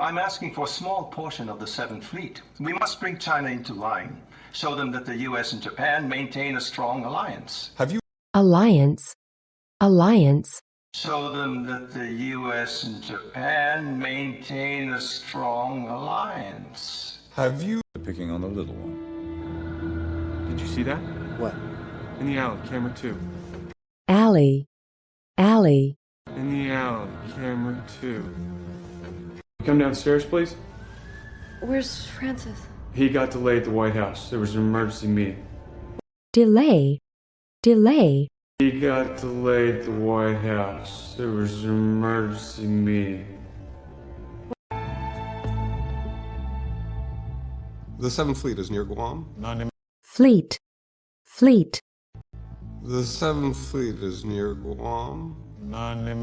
I'm asking for a small portion of the Seventh Fleet. We must bring China into line, show them that the U.S. and Japan maintain a strong alliance. Alliance. Show them that the U.S. and Japan maintain a strong alliance. Have you... Picking on the little one. Did you see that? What? In the alley, camera 2. Alley. In the alley, camera 2. Come downstairs, please. Where's Francis? He got delayed at the White House. There was an emergency meeting. Delay. He got delayed at the White House. There was an emergency meeting. The Seventh Fleet is near Guam? Fleet. The Seventh Fleet is near Guam?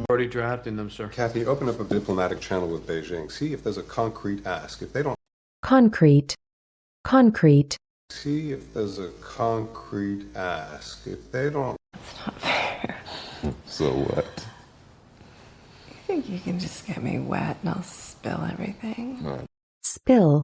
Already drafting them, sir. Kathy, open up a diplomatic channel with Beijing. See if there's a concrete ask. If they don't... Concrete. See if there's a concrete ask. If they don't... That's not fair. So what? You think you can just get me wet and I'll spill everything? Spill.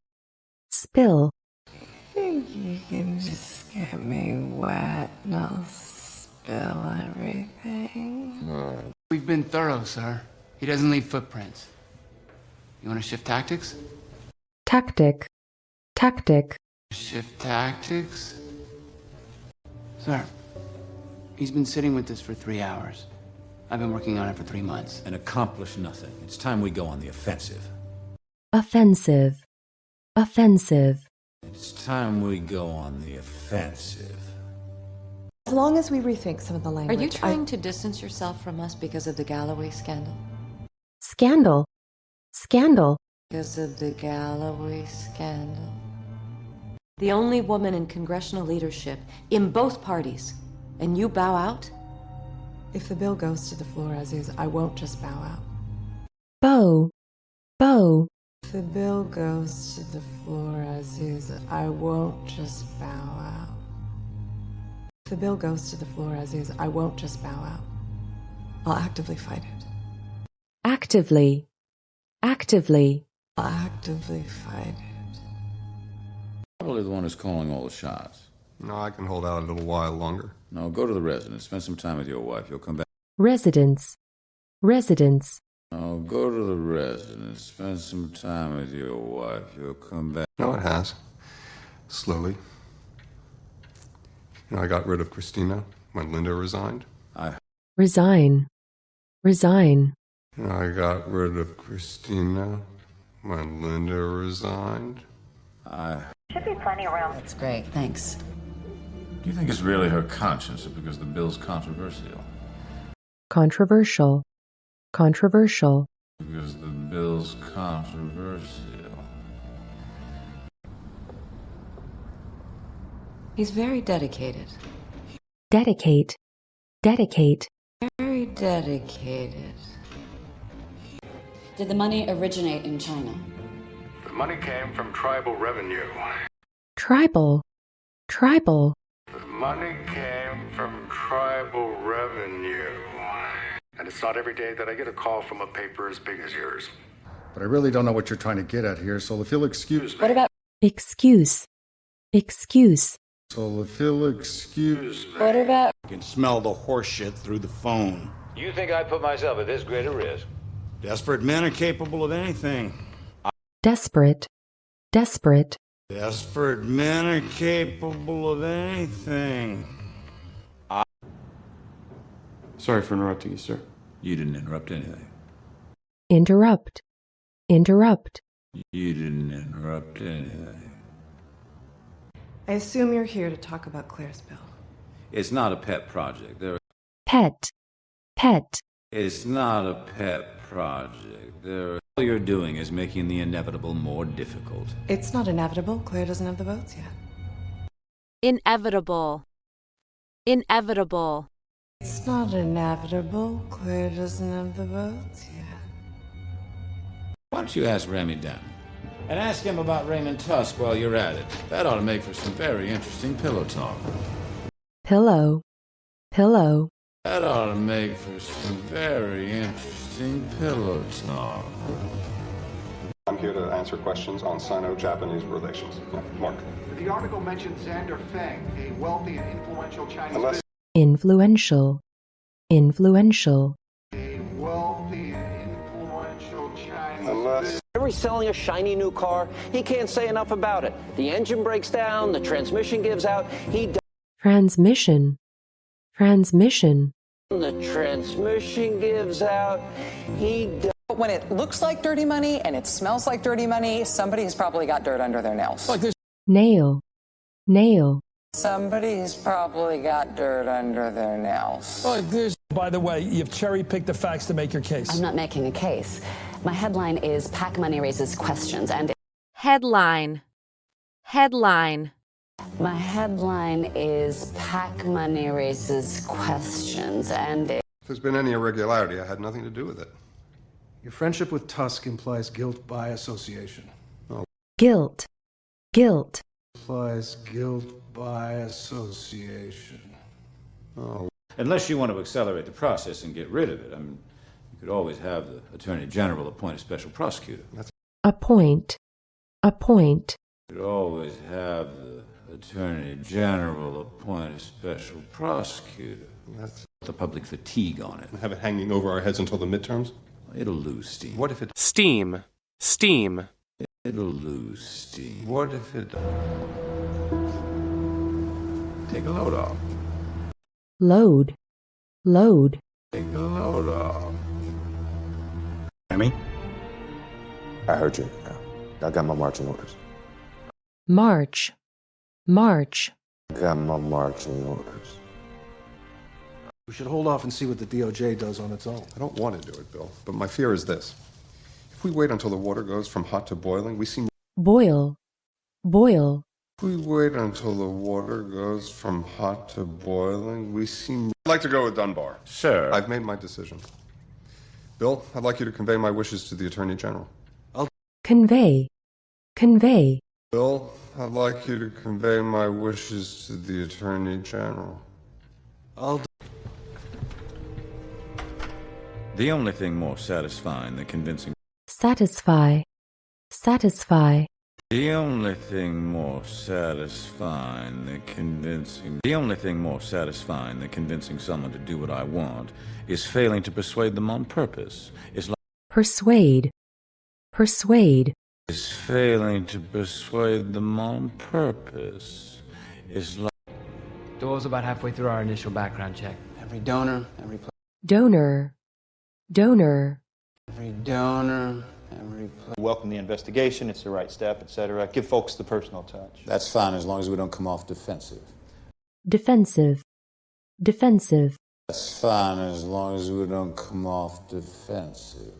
You think you can just get me wet and I'll spill everything? We've been thorough, sir. He doesn't leave footprints. You want to shift tactics? Tactic. Shift tactics? Sir, he's been sitting with this for 3 hours. I've been working on it for 3 months. And accomplished nothing. It's time we go on the offensive. Offensive. It's time we go on the offensive. As long as we rethink some of the language. Are you trying to distance yourself from us because of the Galloway scandal? Scandal. Because of the Galloway scandal? The only woman in congressional leadership in both parties, and you bow out? If the bill goes to the floor as is, I won't just bow out. Bow. If the bill goes to the floor as is, I won't just bow out. If the bill goes to the floor as is, I won't just bow out. I'll actively fight it. Actively. I'll actively fight it. Probably the one who's calling all the shots. No, I can hold out a little while longer. No, go to the residence. Spend some time with your wife. You'll come back. Residence. No, go to the residence. Spend some time with your wife. You'll come back. No, it has. Slowly. You know, I got rid of Christina when Linda resigned. Resign. You know, I got rid of Christina when Linda resigned. Should be plenty around. That's great, thanks. Do you think it's really her conscience or because the bill's controversial? Controversial. Because the bill's controversial. He's very dedicated. Dedicate. Very dedicated. Did the money originate in China? The money came from tribal revenue. Tribal. The money came from tribal revenue. And it's not every day that I get a call from a paper as big as yours. But I really don't know what you're trying to get at here, so if you'll excuse me. What about... Excuse. So if you'll excuse me. What about... You can smell the horse shit through the phone. You think I put myself at this great a risk? Desperate men are capable of anything. Desperate. Desperate men are capable of anything. Sorry for interrupting you, sir. You didn't interrupt anything. Interrupt. You didn't interrupt anything. I assume you're here to talk about Claire's bill. It's not a pet project. Pet. It's not a pet project. All you're doing is making the inevitable more difficult. It's not inevitable. Claire doesn't have the votes yet. Inevitable. It's not inevitable. Claire doesn't have the votes yet. Why don't you ask Remy Dunn? And ask him about Raymond Tusk while you're at it. That ought to make for some very interesting pillow talk. Pillow. That ought to make for some very interesting pillow talk. here to answer questions on Sino-Japanese relations. Yeah, Mark. The article mentioned Xander Feng, a wealthy and influential Chinese businessman. Influential. Influential. A wealthy and influential Chinese Unless... He's selling a shiny new car. He can't say enough about it. The engine breaks down, the transmission gives out. Transmission. Transmission. The transmission gives out. But when it looks like dirty money and it smells like dirty money, somebody has probably got dirt under their nails. Like this. Nail. Nail. Somebody's probably got dirt under their nails. Like this. By the way, you've cherry-picked the facts to make your case. I'm not making a case. My headline is PAC Money Raises Questions and... Headline. Headline. My headline is PAC Money Raises Questions and... If there's been any irregularity, I had nothing to do with it. Your friendship with Tusk implies guilt by association. Oh. Guilt. Guilt. Implies guilt by association. Oh. Unless you want to accelerate the process and get rid of it. I mean, you could always have the Attorney General appoint a special prosecutor. Appoint. Appoint. You could always have the Attorney General appoint a special prosecutor. That's the public fatigue on it. Have it hanging over our heads until the midterms? It'll lose steam. What if it... Steam. Steam. It'll lose steam. What if it... Take a load off. Load. Load. Take a load off. Remy? I heard you. I got my marching orders. March. March. I got my marching orders. We should hold off and see what the DOJ does on its own. I don't want to do it, Bill, but my fear is this. If we wait until the water goes from hot to boiling, we seem... Boil. Boil. If we wait until the water goes from hot to boiling, we seem... I'd like to go with Dunbar. Sir. I've made my decision. Bill, I'd like you to convey my wishes to the Attorney General. Convey. Convey. Bill, I'd like you to convey my wishes to the Attorney General. The only thing more satisfying than convincing... Satisfy. Satisfy. The only thing more satisfying than convincing... The only thing more satisfying than convincing someone to do what I want is failing to persuade them on purpose. It's like... Persuade. Persuade. Is failing to persuade them on purpose. It's like... Doyle's about halfway through our initial background check. Every donor, every... Donor. Donor. Every donor, every... Welcome the investigation, it's the right step, etc. Give folks the personal touch. That's fine as long as we don't come off defensive. Defensive. Defensive. That's fine as long as we don't come off defensive.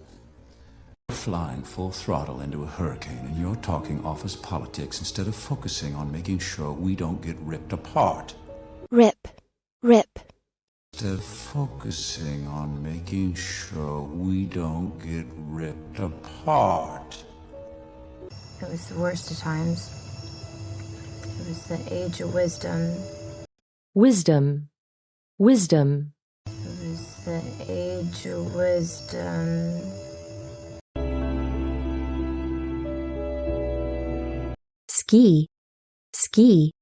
We're flying full throttle into a hurricane and you're talking office politics instead of focusing on making sure we don't get ripped apart. Rip. Rip. Instead of focusing on making sure we don't get ripped apart. It was the worst of times. It was the age of wisdom. Wisdom. Wisdom. It was the age of wisdom. Ski. Ski.